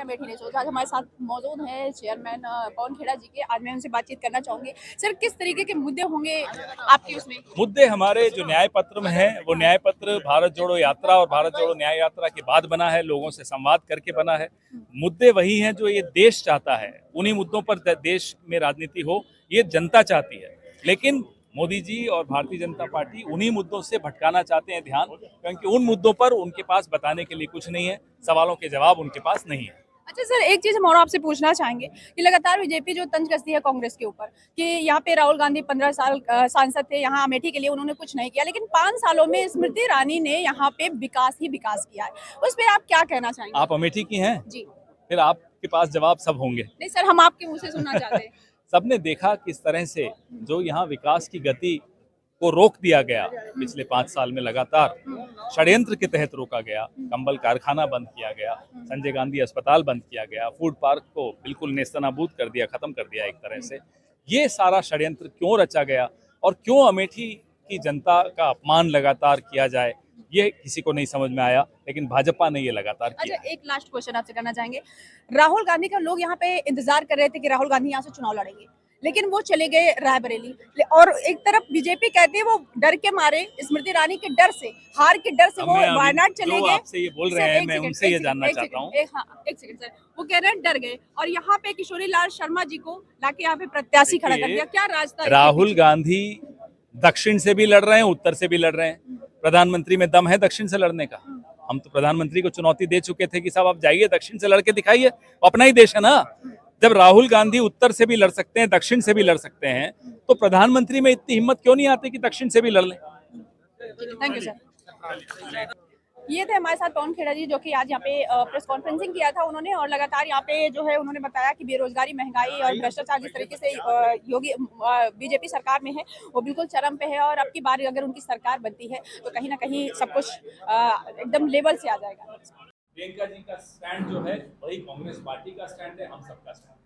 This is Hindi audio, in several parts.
अमेठी ने सोचा। आज हमारे साथ मौजूद हैं चेयरमैन पवन खेड़ा जी के। आज मैं उनसे बातचीत करना चाहूंगी। सर, किस तरीके के मुद्दे होंगे आपके उसमें? मुद्दे हमारे जो न्याय पत्र में है, वो न्याय पत्र भारत जोड़ो यात्रा और भारत जोड़ो न्याय यात्रा के बाद बना है, लोगों से संवाद करके बना है। मुद्दे वही हैं जो ये देश चाहता है, उन्हीं मुद्दों पर देश में राजनीति हो, ये जनता चाहती है। लेकिन मोदी जी और भारतीय जनता पार्टी उन्हीं मुद्दों से भटकाना चाहते हैं ध्यान, क्योंकि उन मुद्दों पर उनके पास बताने के लिए कुछ नहीं है, सवालों के जवाब उनके पास नहीं है। अच्छा सर, एक चीज हम और आपसे पूछना चाहेंगे कि लगातार बीजेपी जो तंज कसती है कांग्रेस के ऊपर कि यहाँ पे राहुल गांधी 15 साल सांसद थे, यहाँ अमेठी के लिए उन्होंने कुछ नहीं किया, लेकिन 5 सालों में स्मृति ईरानी ने यहाँ पे विकास ही विकास किया है। उस पर आप क्या कहना चाहेंगे? आप अमेठी की हैं, जी फिर आपके पास जवाब सब होंगे। नहीं सर, हम आपके मुंह से सुनना चाहते हैं। सबने देखा किस तरह से जो यहाँ विकास की गति को रोक दिया गया पिछले 5 साल में, लगातार षड्यंत्र के तहत रोका गया। कंबल कारखाना बंद किया गया, संजय गांधी अस्पताल बंद किया गया, फूड पार्क को बिल्कुल नेस्तनाबूद कर दिया, खत्म कर दिया एक तरह से। ये सारा षड्यंत्र क्यों रचा गया और क्यों अमेठी की जनता का अपमान लगातार किया जाए, ये किसी को नहीं समझ में आया, लेकिन भाजपा ने ये लगातार किया। अच्छा, एक लास्ट क्वेश्चन आपसे करना चाहेंगे। राहुल गांधी का लोग यहाँ पे इंतजार कर रहे थे कि राहुल गांधी यहाँ से चुनाव लड़ेंगे, लेकिन वो चले गए रायबरेली। और एक तरफ बीजेपी कहती है वो डर के मारे, स्मृति ईरानी के डर से, हार के डर से वो वायनाड चले गए। आपसे ये बोल रहे हैं, मैं उनसे ये जानना चाहता हूँ। एक सेकंड सर, वो कह रहे हैं डर गए और यहाँ पे किशोरी लाल शर्मा जी को लाके यहाँ पे प्रत्याशी खड़ा कर दिया। क्या रास्ता? राहुल गांधी दक्षिण से भी लड़ रहे हैं, उत्तर से भी लड़ रहे हैं। प्रधानमंत्री में दम है दक्षिण से लड़ने का। हम तो प्रधानमंत्री को चुनौती दे चुके थे कि साहब आप जाइए दक्षिण से लड़के दिखाइए, अपना ही देश है ना। जब राहुल गांधी उत्तर से भी लड़ सकते हैं, दक्षिण से भी लड़ सकते हैं, तो प्रधानमंत्री में इतनी हिम्मत क्यों नहीं आती कि दक्षिण से भी लड़ लें? Thank you sir. ये थे हमारे साथ पवन खेड़ा जी, जो कि आज यहाँ पे प्रेस कॉन्फ्रेंसिंग किया था उन्होंने, और लगातार यहाँ पे जो है उन्होंने बताया कि बेरोजगारी, महंगाई और भ्रष्टाचार जिस तरीके से योगी बीजेपी सरकार में है वो बिल्कुल चरम पे है, और अब की बार अगर उनकी सरकार बनती है तो कहीं ना कहीं सब कुछ एकदम लेवल से आ जाएगा। प्रियंका जी का स्टैंड जो है वही कांग्रेस पार्टी का स्टैंड है, हम सबका स्टैंड।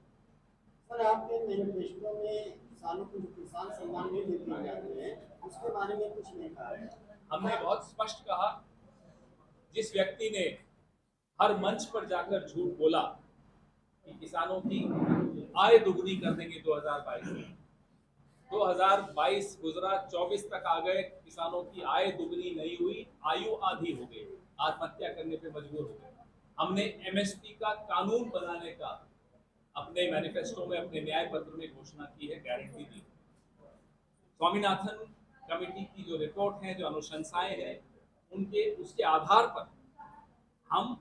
सर, आपके मैनिफेस्टो में किसानों को किसान सम्मान नहीं देते जाते हैं, उसके बारे में कुछ नहीं कहा है। हमने बहुत स्पष्ट कहा, जिस व्यक्ति ने हर मंच पर जाकर झूठ बोला कि किसानों की आय दुगनी कर देंगे 2022 में, 2022 गुजरा, 24 तक आ गए, किसानों की आय दुगनी नहीं हुई, आयु आधी हो गई, आत्महत्या करने पे मजबूर हो गए। हमने एमएसपी का कानून बनाने का अपने मैनिफेस्टो में, अपने न्याय पत्र में घोषणा की है, गारंटी दी। स्वामीनाथन कमेटी की जो रिपोर्ट है, जो अनुशंसाएं हैं, उसके आधार पर हम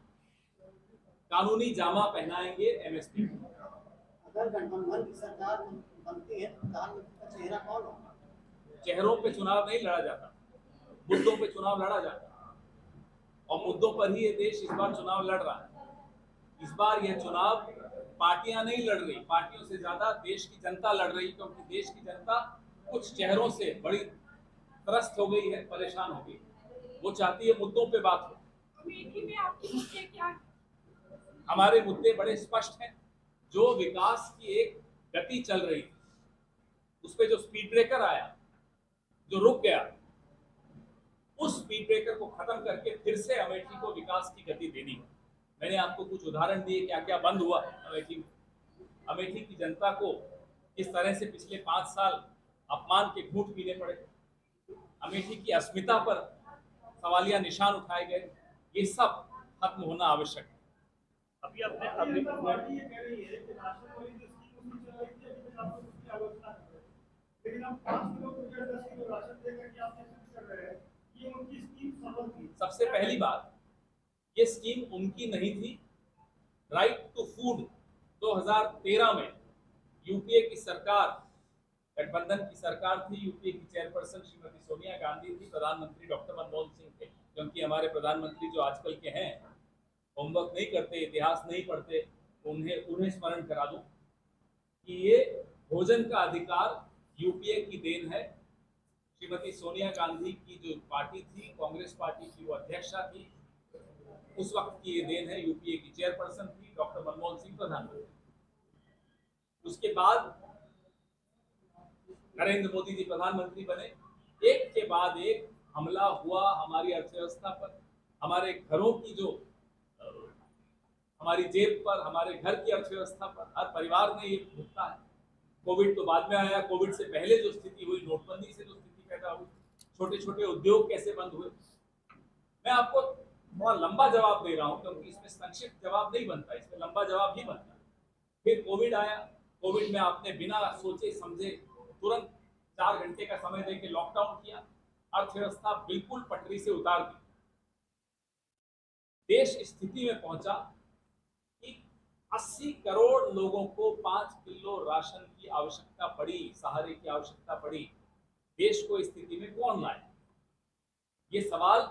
कानूनी जामा पहनाएंगे एमएसपी को। अगर गठबंधन की सरकार बनती है तो प्रधानमंत्री का चेहरा कौन होगा? चेहरों पे चुनाव नहीं लड़ा जाता, मुद्दों पे चुनाव लड़ा जाता है, और मुद्दों पर ही ये देश इस बार चुनाव लड़ रहा है। इस बार यह चुनाव पार्टियां नहीं लड़ रही, पार्टियों से ज्यादा देश की जनता लड़ रही, क्योंकि देश की जनता कुछ चेहरों से बड़ी त्रस्त हो गई है, परेशान हो गई। वो चाहती है मुद्दों पे बात हो। अमेठी में आपके मुद्दे क्या हैं? हमारे मुद्दे बड़े स्पष्ट हैं। जो विकास की एक गति चल रही थी, उस पे जो स्पीड ब्रेकर आया, जो रुक गया, उस स्पीड ब्रेकर को खत्म करके फिर से अमेठी को विकास की गति देनी है। मैंने आपको कुछ उदाहरण दिए क्या क्या बंद हुआ अमेठी में। अमेठी की जनता को किस तरह से पिछले 5 साल अपमान के घूंट पीने पड़े, अमेठी की अस्मिता पर सवालिया निशान उठाए गए, ये सब खत्म होना आवश्यक है। अभी सबसे पहली बात, ये स्कीम उनकी नहीं थी। राइट टू फूड 2013 में यूपीए की सरकार, गठबंधन की सरकार थी, यूपीए की चेयरपर्सन श्रीमती सोनिया गांधी थी, प्रधानमंत्री डॉक्टर मनमोहन सिंह थे। क्योंकि हमारे प्रधानमंत्री जो आजकल के हैं होमवर्क नहीं करते, इतिहास नहीं पढ़ते, उन्हें स्मरण करा दूं कि ये भोजन का अधिकार यूपीए की देन है। श्रीमती सोनिया गांधी की जो पार्टी थी, कांग्रेस पार्टी की वो अध्यक्षा थी, उस वक्त की ये देन है। यूपीए की चेयरपर्सन थी, डॉक्टर मनमोहन सिंह प्रधानमंत्री। उसके बाद नरेंद्र मोदी जी प्रधानमंत्री बने, एक के बाद एक हमला हुआ हमारी अर्थव्यवस्था पर, हमारे घरों की जो हमारी जेब पर, हमारे घर की अर्थव्यवस्था पर, हर परिवार ने ये भुगता है। कोविड तो बाद में आया, कोविड से पहले जो स्थिति हुई, नोटबंदी से जो स्थिति पैदा हुई, छोटे छोटे उद्योग कैसे बंद हुए। मैं आपको थोड़ा लंबा जवाब दे रहा हूं क्योंकि इसमें संक्षिप्त जवाब नहीं बनता, इसमें लंबा जवाब ही बनता है। फिर कोविड आया, कोविड में आपने बिना सोचे समझे तुरंत 4 घंटे का समय देके लॉकडाउन किया, अर्थव्यवस्था बिल्कुल पटरी से उतार दी। देश इस स्थिति में पहुंचा कि 80 करोड़ लोगों को 5 किलो राशन की आवश्यकता पड़ी, सहारे की आवश्यकता पड़ी। देश को इस स्थिति में कौन लाए? ये सवाल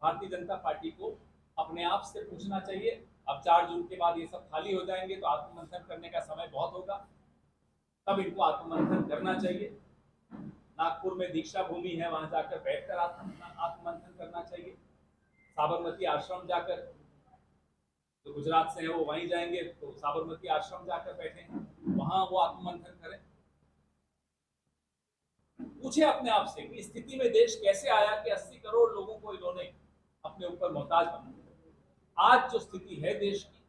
भारतीय जनता पार्टी को अपने आप से पूछना चाहिए। अब 4 जून के बाद ये सब खाली हो जाएंगे तो आत्ममंथन करने का समय बहुत होगा, तब इनको आत्ममंथन करना चाहिए। नागपुर में दीक्षा भूमि है, वहां जाकर बैठकर आत्ममंथन करना चाहिए। साबरमती आश्रम जाकर, जो गुजरात से है वो वहीं जाएंगे तो साबरमती आश्रम जाकर बैठे, वहां वो आत्ममंथन करें। पूछे अपने आप से कि स्थिति में देश कैसे आया कि 80 करोड़ लोगों को इन्होंने अपने ऊपर मोहताज बना दिया। आज जो स्थिति है देश की,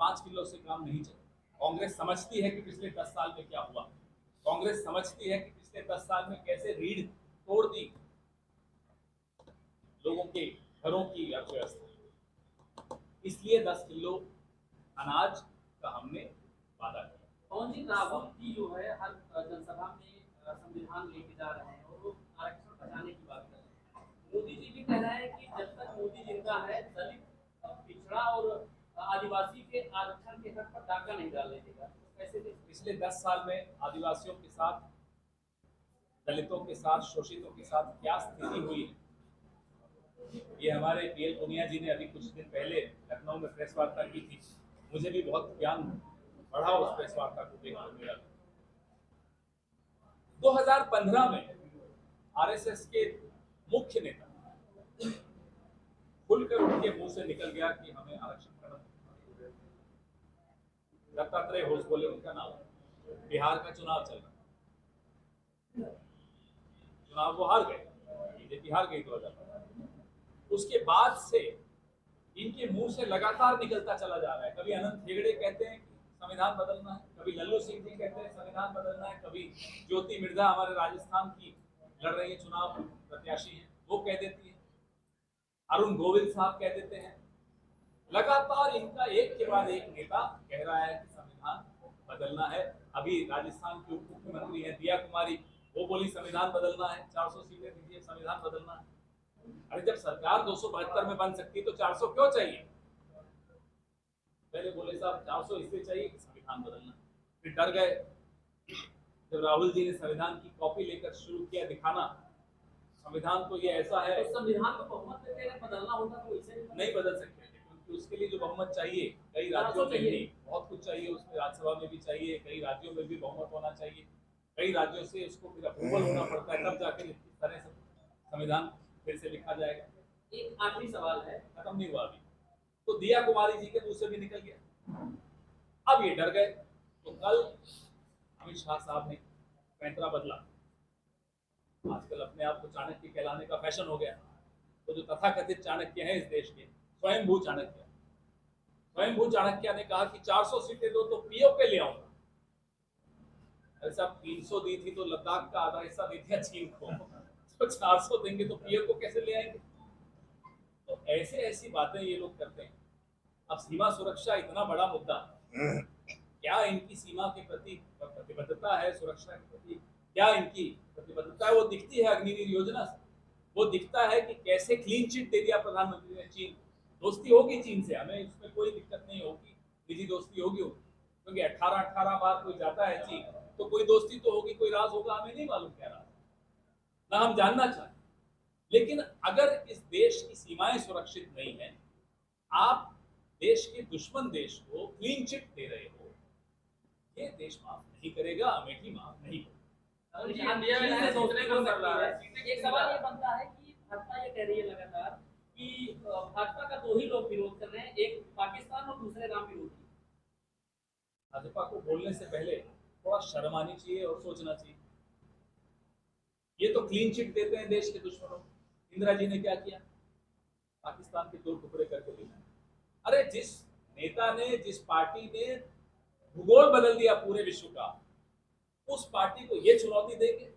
5 किलो से काम नहीं चले। कांग्रेस समझती है कि पिछले 10 साल में क्या हुआ, कांग्रेस समझती है कि पिछले 10 साल में कैसे रीढ़ तोड़ दी लोगों के घरों की अर्थव्यवस्था। इसलिए 10 किलो अनाज का हमने वादा किया। पवन जी, राहुल जी जो है हर जनसभा में संविधान लेके जा रहे हैं और वो आरक्षण बचाने की बात कर रहे हैं। मोदी जी भी कह रहे हैं कि जब तक मोदी जिंदा है दलित, पिछड़ा और आदिवासी के आरक्षण के हक पर डाका नहीं डालने देगा। कैसे पिछले 10 साल में आदिवासियों के साथ, दलितों के साथ, शोषितों के साथ क्या स्थिति हुई है, ये हमारे पीएल पुनिया जी ने अभी कुछ दिन पहले लखनऊ में प्रेस वार्ता की थी। मुझे भी बहुत ज्ञान बढ़ा उस प्रेस वार्ता को देखकर मेरा। 2015 में आरएसएस के मुख्य नेता खुलकर उनके मुंह से निकल गया कि हमें आरक्षण करना। दत्तात्रेय होस बोले उनका नाम। बिहार का चुनाव चल रहा, चुनाव वो हार गए, बीजेपी हार गई 2015। उसके बाद से इनके मुंह से लगातार निकलता चला जा रहा है। कभी अनंत हेगड़े कहते हैं संविधान बदलना है, कभी लल्लू सिंह जी कहते हैं संविधान बदलना है, कभी ज्योति मिर्धा हमारे राजस्थान की लड़ रही है, चुनाव प्रत्याशी है, वो कह देती है, अरुण गोविल साहब कह देते हैं। लगातार इनका एक के बाद एक नेता कह रहा है कि संविधान बदलना है। अभी राजस्थान की उप मुख्यमंत्री है दिया कुमारी, वो बोली संविधान बदलना है, 400 सीटें दीजिए, संविधान बदलना है। अरे जब सरकार 272 में बन सकती है तो 400 क्यों चाहिए? पहले बोले साहब 400 इसलिए चाहिए कि संविधान बदलना, फिर डर गए जब राहुल जी ने संविधान की कॉपी लेकर शुरू किया दिखाना, संविधान तो ये ऐसा है। तो संविधान को बहुमत से बदलना होता तो इसे नहीं बदल सकते, क्योंकि उसके लिए जो बहुमत चाहिए कई राज्यों में भी बहुत कुछ चाहिए, उसमें राज्यसभा में भी चाहिए, कई राज्यों में भी बहुमत होना चाहिए, कई राज्यों से उसको फिर अप्रूवल होना पड़ता है, तब जाके इस तरह से संविधान फिर से लिखा जाएगा। एक आखिरी सवाल है, खत्म नहीं हुआ अभी, तो दिया कुमारी जी के मुंह से भी निकल गया। अब ये डर गए तो कल अमित शाह साहब ने पैंतरा बदला। आजकल अपने आप को चाणक्य कहलाने का फैशन हो गया। तो जो तथाकथित चाणक्य है इस देश के, स्वयंभू चाणक्य, स्वयंभू चाणक्य ने कहा कि 400 सीटें दो तो पीओके ले आऊंगा। ऐसा 300 दी थी तो लद्दाख का आधा हिस्सा दे दिया चीन को, तो 400 देंगे तो पीओके कैसे ले आएंगे? तो ऐसे ऐसी बातें ये लोग करते हैं। अब सीमा सुरक्षा इतना बड़ा मुद्दा, क्या इनकी सीमा के प्रति प्रतिबद्धता है, सुरक्षा के प्रति क्या इनकी प्रतिबद्धता है? वो दिखती है अग्निवीर योजना से, वो दिखता है कि कैसे क्लीन चिट दे दिया प्रधानमंत्री ने। चीन, दोस्ती होगी चीन से, हमें इसमें कोई दिक्कत नहीं होगी, निजी दोस्ती होगी, क्योंकि 18 बार कोई जाता है चीन तो कोई दोस्ती तो होगी, कोई राज होगा, हमें नहीं मालूम क्या राज, ना हम जानना चाहते। लेकिन अगर इस देश की सीमाएं सुरक्षित नहीं है, आप देश के दुश्मन देश को क्लीन चिट दे रहे हो, ये देश माफ नहीं करेगा, अमेठी माफ नहीं करेगा। एक सवाल ये बनता है कि भाजपा ये कह रही है लगातार कि भाजपा का 2 ही लोग विरोध कर रहे हैं, एक पाकिस्तान और दूसरे राम विरोधी। भाजपा को बोलने से पहले थोड़ा शर्म आनी चाहिए और सोचना चाहिए। ये तो क्लीन चिट देते हैं देश के दुश्मनों। इंदिरा जी ने क्या किया? पाकिस्तान के 2 टुकड़े करके दिया। अरे जिस नेता ने, जिस पार्टी ने भूगोल बदल दिया पूरे विश्व का, उस पार्टी को ये चुनौती देंगे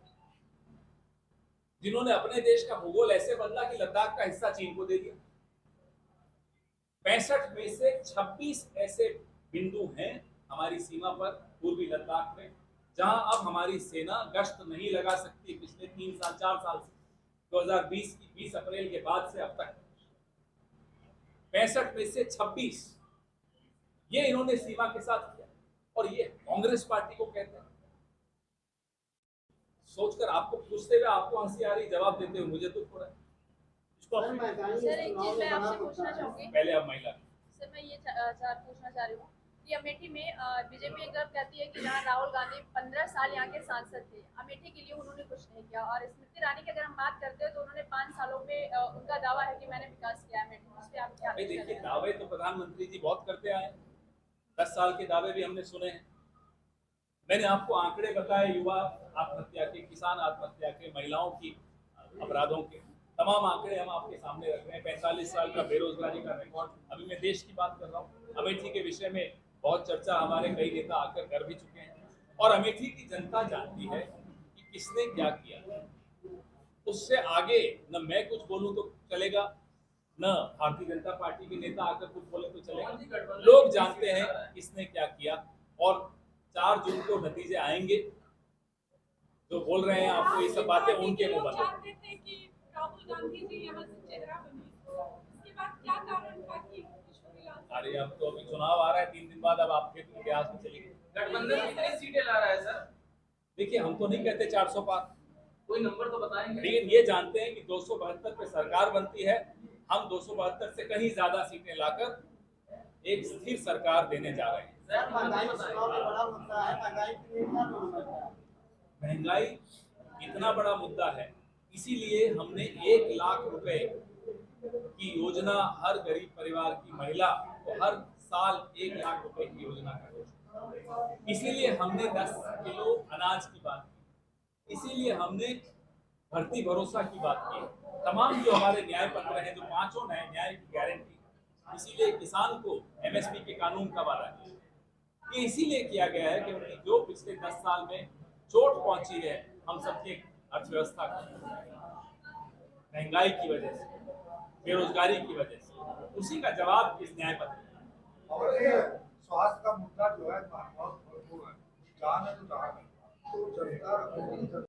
जिन्होंने अपने देश का भूगोल ऐसे बदला कि लद्दाख का हिस्सा चीन को दे दिया। 65 में से 26 ऐसे बिंदु हैं हमारी सीमा पर पूर्वी लद्दाख में जहां अब हमारी सेना गश्त नहीं लगा सकती। पिछले 3-4 साल से 2020 की 20 अप्रैल के बाद से अब तक 65 में से 26 ये इन्होंने सीमा के साथ किया, और ये कांग्रेस पार्टी को कहते हैं। सोचकर आपको पूछते हुए आपको हंसी आ रही, जवाब देते हुए मुझे दुख हो रहा है। सर, महंगाई सर, एक चुनाव चीज मैं में बड़ा आपसे पूछना मुद्दा है। चाहूंगी। पहले अब महिला। सर, मैं ये पूछना चाह रही हूँ कि अमेठी में बीजेपी एक तरफ कहती है कि जहाँ राहुल गांधी 15 साल यहाँ के सांसद थे, अमेठी के लिए उन्होंने कुछ नहीं किया, और स्मृति ईरानी की अगर हम बात करते हैं तो उन्होंने 5 सालों में उनका दावा है कि मैंने विकास किया अमेठी में। उस पर आप क्या भाई कहना देखिए, चाहेंगे? दावे तो प्रधानमंत्री जी बहुत करते आए हैं, 10 साल के दावे भी हमने सुने हैं। मैंने आपको आंकड़े बताए, युवा आत्महत्या के, किसान आत्महत्या के, महिलाओं की अपराधों के तमाम आंकड़े हम आपके सामने रख रहे हैं। 45 साल का बेरोजगारी का रिकॉर्ड। अभी मैं देश की बात कर रहा हूँ, अमेठी के विषय में बहुत चर्चा हमारे कई नेता आकर कर भी चुके हैं, और अमेठी की जनता जानती है कि किसने क्या किया। उससे आगे न मैं कुछ बोलूं तो चलेगा, न भारतीय जनता पार्टी के नेता आकर कुछ बोले तो चलेगा। लोग जानते हैं किसने क्या किया, और 4 जून को नतीजे आएंगे। जो बोल रहे हैं आपको ये सब बातें, उनके मुंह बंद। जानते थे कि राहुल गांधी जी यहाँ से चेहरा बने, इसके बाद क्या कारण था कि किशोरीलाल? अरे अब तो अभी चुनाव आ रहा है 3 दिन बाद, अब आप फिर इतिहास में चलेंगे। गठबंधन कितनी सीटें ला रहा है सर? देखिए, हम तो नहीं कहते 400 पार, कोई नंबर तो बताएंगे। लेकिन ये जानते हैं कि 272 पे सरकार बनती है। हम 272 से कहीं ज्यादा सीटें लाकर एक स्थिर सरकार देने जा रहे हैं। सर, महंगाई चुनाव में बड़ा मुद्दा है। महंगाई के लिए क्या रोल करता है? महंगाई इतना बड़ा मुद्दा है, इसीलिए हमने 1 लाख रुपए की योजना हर गरीब परिवार की महिला को हर साल 1 लाख रुपए की योजना का घोषणा। इसीलिए हमने 10 किलो अनाज की बात की, इसीलिए हमने भर्ती भरोसा की बात की। तमाम जो हमारे न्याय पत्र हैं, जो 5 नए न्याय की गारंटी, इसीलिए किसान को MSP के कानून का वादा किया। ये इसीलिए किया गया है कि उनकी जो पिछले 10 साल में चोट पहुंची है हम सबकी अर्थव्यवस्था को, महंगाई की वजह से, बेरोजगारी की वजह से, उसी का जवाब इस न्याय पत्र में। और ये स्वास्थ्य का मुद्दा जो है बहुत महत्वपूर्ण है। जहाँ है तो जहाँ है तो जनता